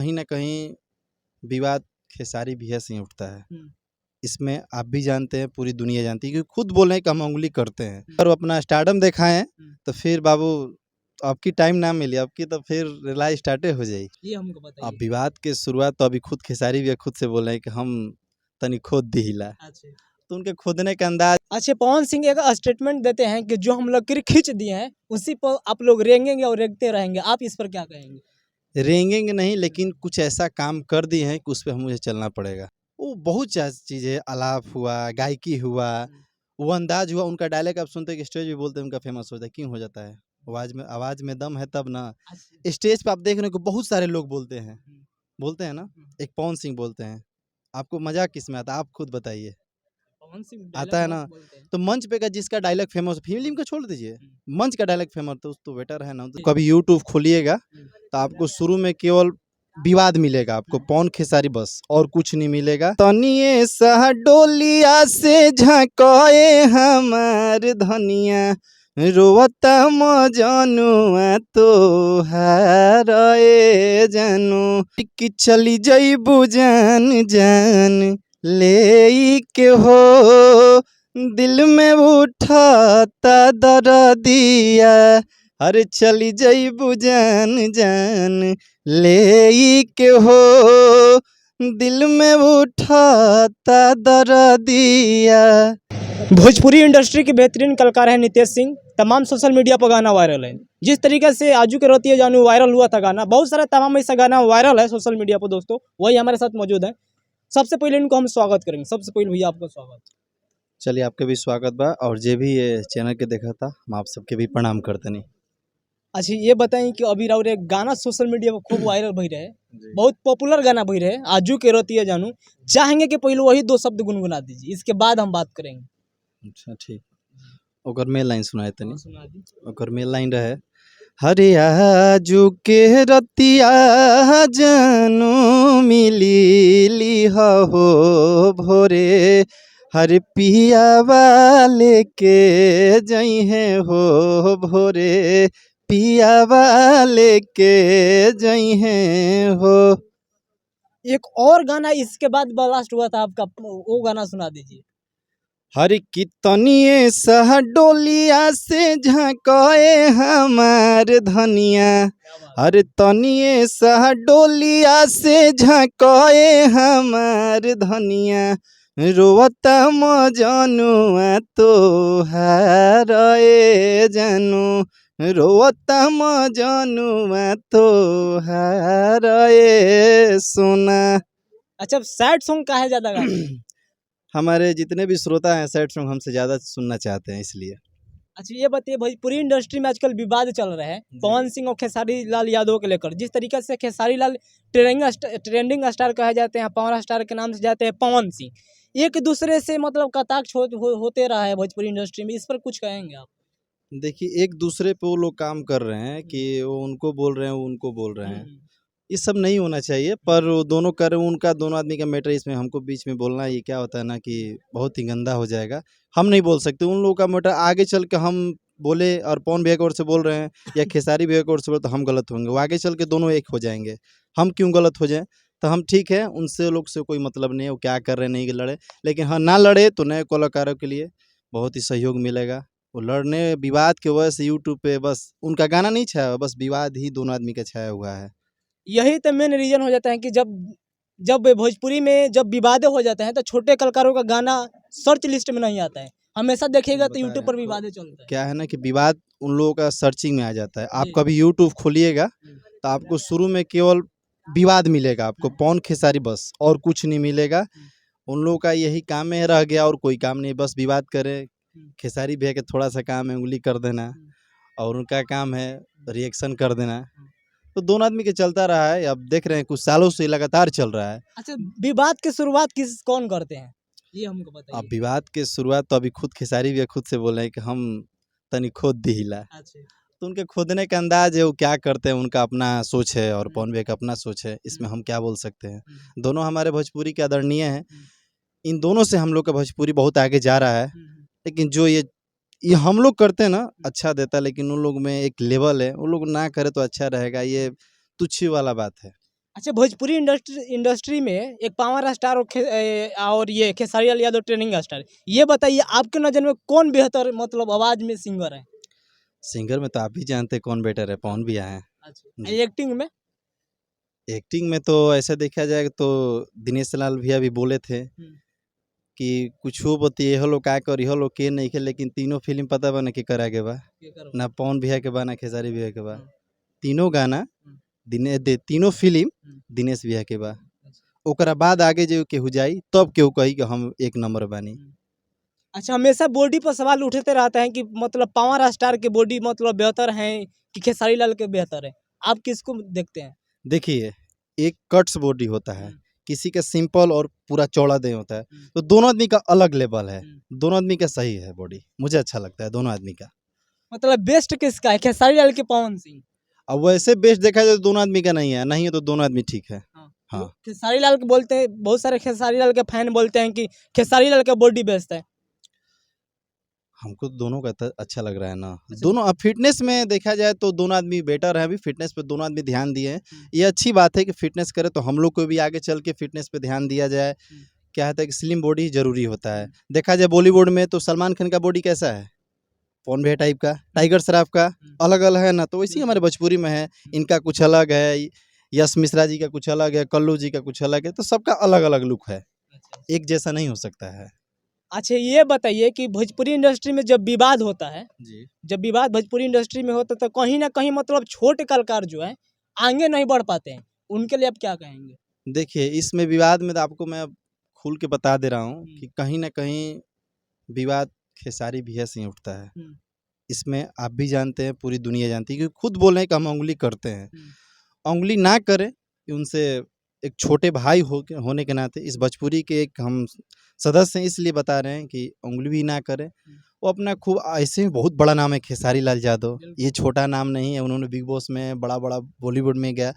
कहीं न कहीं विवाद खेसारी भैया से ही उठता है। इसमें आप भी जानते हैं, पूरी दुनिया जानती है, क्योंकि खुद बोल रहे हैं कि हम उँगली करते हैं। अगर वो अपना स्टारडम दिखाएँ तो फिर बाबू आपकी टाइम ना मिले, आपकी तो फिर रिलाई स्टार्टे हो जाएगी। ये हमको अब बताइए। विवाद के शुरुआत तो अभी खुद खेसारी भैया खुद से बोल रहे हैं कि हम तनी खोद दिहिला, अच्छा तो उनके खोदने का अंदाज अच्छा, पवन सिंह एक स्टेटमेंट देते हैं कि जो हम लकीर खींच दिए हैं उसी पर आप लोग रेंगेंगे और रेंगते रहेंगे। आप इस पर क्या कहेंगे? रेंगेंगे नहीं, लेकिन कुछ ऐसा काम कर दिए हैं कि उस पे मुझे चलना पड़ेगा। वो बहुत चीज़ें, आलाप हुआ, गायकी हुआ, वो अंदाज हुआ, उनका डायलॉग आप सुनते हैं कि स्टेज पे बोलते हैं, उनका फेमस होता है। क्यों हो जाता है? आवाज़ में दम है तब ना। अच्छा। स्टेज पे आप देख रहे हो कि बहुत सारे लोग बोलते हैं ना, एक पवन सिंह बोलते हैं। आपको मज़ा किसमें आता है? आप खुद बताइए। पवन सिंह आता है डायलॉग ना, मस्त बोलते हैं। तो मंच पे का जिसका डायलॉग फेमस, फ़िल्म का छोड़ दीजिए, मंच का डायलॉग फेमस तो बेटर है ना। तो कभी यूट्यूब खोलिएगा तो आपको शुरू में केवल विवाद मिलेगा, आपको पवन खेसारी बस, और कुछ नहीं मिलेगा। तनिए सा डोलिया से झकोए हमार धनिया, रोवता मजनुआ तोहार ए जानू, कि चली जइबू जान जान ले के हो, दिल में उठाता दर्दिया, अरे चली जइबू जान जान ले के हो, दिल में उठाता दर्दिया। भोजपुरी इंडस्ट्री के बेहतरीन कलाकार हैं नितेश सिंह। तमाम सोशल मीडिया पर गाना वायरल है। जिस तरीके से आजू के रतिया जानू वायरल हुआ था गाना, बहुत सारा तमाम ऐसा गाना वायरल है सोशल मीडिया पर दोस्तों। वही हमारे साथ मौजूद है। सबसे पहले इनको हम स्वागत करेंगे। सबसे पहले भैया आपका स्वागत। चलिए, आपके भी स्वागत बा, और जे भी ये चैनल के देखा था, हम आप सबके भी प्रणाम करते नहीं। अच्छा, ये बताएं कि अभी राउर एक गाना सोशल मीडिया पर खूब वायरल भई रहे, बहुत पॉपुलर गाना भई रहे, आजू के रतिया जानू। चाहेंगे कि पहले वही 2 शब्द गुनगुना दीजिए, इसके बाद हम बात करेंगे। अच्छा, ठीक। ओकर मेन लाइन सुनाए तनी। सुना दी। ओकर मेन लाइन रहे, हरे आजू के रतिया जानू मिली हो भोरे, हर पिया वाले के जई है हो भोरे, पिया वाले के जई है हो। एक और गाना इसके बाद ब्लास्ट हुआ था आपका, वो गाना सुना दीजिए। हर कितनिए सह डोलिया से झकोए हमार धनिया, हर तनिए सह डोलिया से झकोए हमार धनिया, रोवता मजनुआ तोहार ए जानू, रोवता मजनुआ तोहार ए सोना। अच्छा, सैड सॉन्ग काहे ज़्यादा गाते हैं? हमारे जितने भी श्रोता हैं सैड सॉन्ग हमसे ज़्यादा सुनना चाहते हैं, इसलिए। अच्छा, ये बताइए, भोजपुरी इंडस्ट्री में आजकल विवाद चल रहे हैं पवन सिंह और खेसारी लाल यादव को लेकर। जिस तरीके से खेसारी लाल ट्रेंडिंग स्टार कहे जाते हैं, पावर स्टार के नाम से जाते हैं पवन सिंह, एक दूसरे से मतलब कटाक्ष होते रहा है भोजपुरी इंडस्ट्री में। इस पर कुछ कहेंगे आप? देखिए, एक दूसरे पे वो लोग काम कर रहे हैं कि वो उनको बोल रहे हैं, वो उनको बोल रहे हैं। ये सब नहीं होना चाहिए, पर वो दोनों कर रहे हैं, उनका दोनों आदमी का मैटर, इसमें हमको बीच में बोलना, ये क्या होता है ना कि बहुत ही गंदा हो जाएगा। हम नहीं बोल सकते उन लोगों का मैटर, आगे चल के हम बोले और पवन भैया की ओर से बोल रहे हैं या खेसारी भैया की ओर से बोले तो हम गलत होंगे, वो आगे चल के दोनों एक हो जाएंगे। हम क्यों गलत हो जाएं? तो हम ठीक है, उनसे लोग से कोई मतलब नहीं है, वो क्या कर रहे हैं, नहीं लड़े, लेकिन हाँ, ना लड़े तो नए कलाकारों के लिए बहुत ही सहयोग मिलेगा। वो लड़ने विवाद की वजह से यूट्यूब पे बस उनका गाना नहीं छाया हुआ, बस विवाद ही दोनों आदमी का छाया हुआ है। यही तो मेन रीजन हो जाता है कि जब जब भोजपुरी में जब विवादे हो जाते हैं तो छोटे कलाकारों का गाना सर्च लिस्ट में नहीं आता है। हमेशा देखिएगा तो बता यूट्यूब रहे पर हैं, विवादे चलता है। क्या है ना कि विवाद उन लोगों का सर्चिंग में आ जाता है। आप जी। कभी यूट्यूब खोलिएगा तो आपको शुरू में केवल विवाद मिलेगा, आपको पवन खेसारी बस, और कुछ नहीं मिलेगा। उन लोगों का यही काम है, रह गया और कोई काम नहीं, बस विवाद करें। खेसारी भैया के थोड़ा सा काम है उंगली कर देना, और उनका काम है रिएक्शन कर देना। तो दोनों आदमी के चलता रहा है, अब देख रहे हैं कुछ सालों से लगातार चल रहा है। अच्छा, विवाद की शुरुआत कौन करते हैं, ये हमको अब बताइए। विवाद के शुरुआत तो अभी खुद खेसारी भैया खुद से बोले हैं कि हम तनी खोद दिहिला, अच्छा। तो उनके खोदने का अंदाज है, वो क्या करते हैं, उनका अपना सोच है, और पवन भैया का अपना सोच है, इसमें हम क्या बोल सकते हैं। दोनों हमारे भोजपुरी के आदरणीय हैं, इन दोनों से हम लोग का भोजपुरी बहुत आगे जा रहा है। लेकिन जो ये हम लोग करते हैं ना, अच्छा देता है, लेकिन उन लोग में एक लेवल है, उन लोग ना करे तो अच्छा रहेगा, ये तुच्छ वाला बात है। अच्छा, भोजपुरी इंडस्ट्री में एक पावर स्टार और ये खेसारी लाल यादव ट्रेनिंग स्टार, ये बताइए आपके नज़र में कौन बेहतर मतलब आवाज़ में सिंगर है? सिंगर में तो आप भी जानते हैं कौन बेटर है, पवन भैया हैं। अच्छा, जी। एक्टिंग में? एक्टिंग में तो ऐसा देखा जाए तो दिनेश लाल भैया भी बोले थे कि कुछो बतिए हो लोग का करी हो लोग के नहीं के, लेकिन तीनों फिल्म पता बा ना के करा के बा, ना पवन भैया के बा ना खेसारी भैया के बा। तीनों गाना तीनों फिल्म दिनेश भैया के बा। ओकरा बाद आगे जो केहू जाई तब केहू कही कि हम एक नंबर बानी। अच्छा, हमेशा बॉडी पर सवाल उठते रहता है कि मतलब पावर स्टार के बॉडी मतलब बेहतर है कि खेसारी लाल के बेहतर है, आप किसको देखते हैं? देखिए, एक कट्स बॉडी होता है, किसी का सिंपल और पूरा चौड़ा देह होता है, तो दोनों आदमी का अलग लेवल है। दोनों आदमी का सही है बॉडी, मुझे अच्छा लगता है दोनों आदमी का। मतलब बेस्ट किसका है, खेसारी लाल के पवन सिंह? अब वैसे बेस्ट देखा जाए तो दोनों आदमी का नहीं है, नहीं है तो दोनों आदमी ठीक है। हाँ। खेसारी लाल के बोलते हैं, बहुत सारे खेसारी लाल के फैन बोलते हैं कि खेसारी लाल का बॉडी बेस्ट है। हमको तो दोनों का अच्छा लग रहा है ना। दोनों अब फिटनेस में देखा जाए तो दोनों आदमी बेटर है, अभी फिटनेस पे दोनों आदमी ध्यान दिए हैं। ये अच्छी बात है कि फिटनेस करे, तो हम लोग को भी आगे चल के फिटनेस पे ध्यान दिया जाए। क्या होता है कि स्लिम बॉडी जरूरी होता है। देखा जाए बॉलीवुड में तो सलमान खान का बॉडी कैसा है, पवन भैया टाइप का, टाइगर श्रॉफ का अलग अलग है ना, तो वैसे ही हमारे भोजपुरी में है, इनका कुछ अलग है, यश मिश्रा जी का कुछ अलग है, कल्लू जी का कुछ अलग है, तो सबका अलग अलग लुक है, एक जैसा नहीं हो सकता है। अच्छा, ये बताइए कि भोजपुरी इंडस्ट्री में जब विवाद होता है, जी। जब विवाद भोजपुरी इंडस्ट्री में होता है तो कहीं ना कहीं मतलब छोटे कलाकार जो है आगे नहीं बढ़ पाते हैं, उनके लिए आप क्या कहेंगे? देखिए, इसमें विवाद में तो आपको मैं खुल के बता दे रहा हूँ कि कहीं न कहीं विवाद खेसारी भैया से ही उठता है। इसमें आप भी जानते हैं, पूरी दुनिया जानती है, क्योंकि खुद बोल रहे हैं कि हम उँगली करते हैं। उँगली ना करें, कि उनसे एक छोटे भाई होने के नाते इस भोजपुरी के एक हम सदस्य हैं, इसलिए बता रहे हैं कि उँगली भी ना करें। वो अपना खूब ऐसे ही बहुत बड़ा नाम है खेसारी लाल यादव, ये छोटा नाम नहीं है। उन्होंने बिग बॉस में बड़ा-बड़ा बॉलीवुड में गया,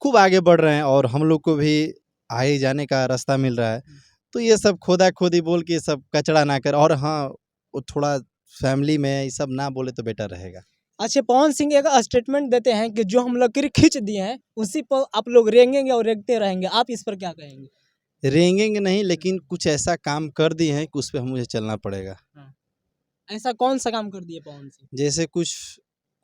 खूब आगे बढ़ रहे हैं और हम लोग को भी आगे जाने का रास्ता मिल रहा है। तो ये सब खोदा-खोदी बोल के सब कचरा ना करें, और हाँ, वो थोड़ा फैमिली में ये सब ना बोले तो बेटर रहेगा। अच्छा, पवन सिंह एक स्टेटमेंट देते हैं कि जो हम लकीर खींच दिए हैं उसी पर आप लोग रेंगेंगे और रेंगते रहेंगे, आप इस पर क्या कहेंगे? रेंगेंगे नहीं, लेकिन कुछ ऐसा काम कर दिए हैं कि उस पे मुझे चलना पड़ेगा। ऐसा कौन सा काम कर दिए पवन सिंह? जैसे कुछ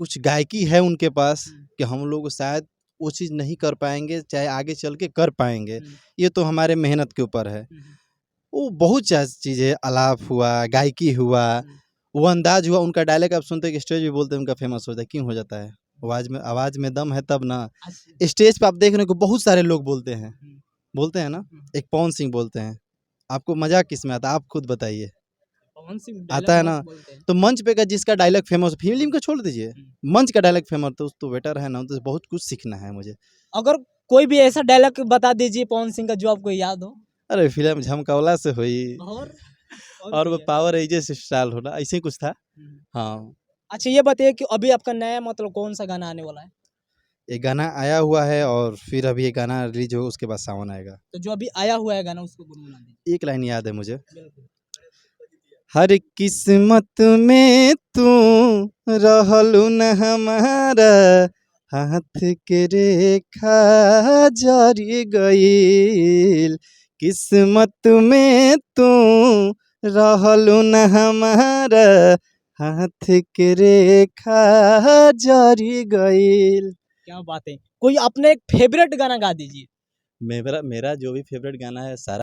कुछ गायकी है उनके पास कि हम लोग शायद वो चीज़ नहीं कर पाएँगे, चाहे आगे चल के कर पाएँगे। ये तो हमारे मेहनत के ऊपर है। वो बहुत चीज़ें, आलाप हुआ, गायकी हुआ, वो अंदाज़ हुआ, उनका डायलॉग आप सुनते हैं कि स्टेज पे बोलते हैं उनका फेमस हो जाता है। क्यों हो जाता है? आवाज़ में दम है तब ना। स्टेज पे आप देख रहे हो कि बहुत सारे लोग बोलते हैं ना? एक पवन सिंह बोलते हैं। आपको मज़ाक किसमें आता है? आप खुद बताइए। पवन सिंह आता है ना? तो मंच पे का जिसका डायलॉग फेमस, फ़िल्म का छोड़ दीजिए, मंच का डायलॉग फेमस तो बेटर है ना, तो बहुत कुछ सीखना है मुझे। अगर कोई भी ऐसा डायलॉग बता दीजिए पवन सिंह का जो आपको याद हो। अरे फ़िल्म झमकौला से हुई, और वो क्या? पावर एजे से स्टाइल होना, ऐसे ही कुछ था। हाँ, अच्छा, ये बताइए कि अभी आपका नया मतलब कौन सा गाना आने वाला है? ये गाना आया हुआ है और फिर अभी ये गाना रिलीज़ होगा, उसके बाद सावन आएगा। तो जो अभी आया हुआ है गाना उसको गुनगुना दीजिए। एक लाइन याद है मुझे। बिल्कुल। हर किस्मत में तू रहलू न हमारा, हाथ के रेखा जरी गईल। किस्मत में तू रहलू न हमारा, हाथ के रेखा जरी गईल। क्या बात है! कोई अपने एक फेवरेट गाना गा दीजिए। मेरा मेरा जो भी फेवरेट गाना है सारा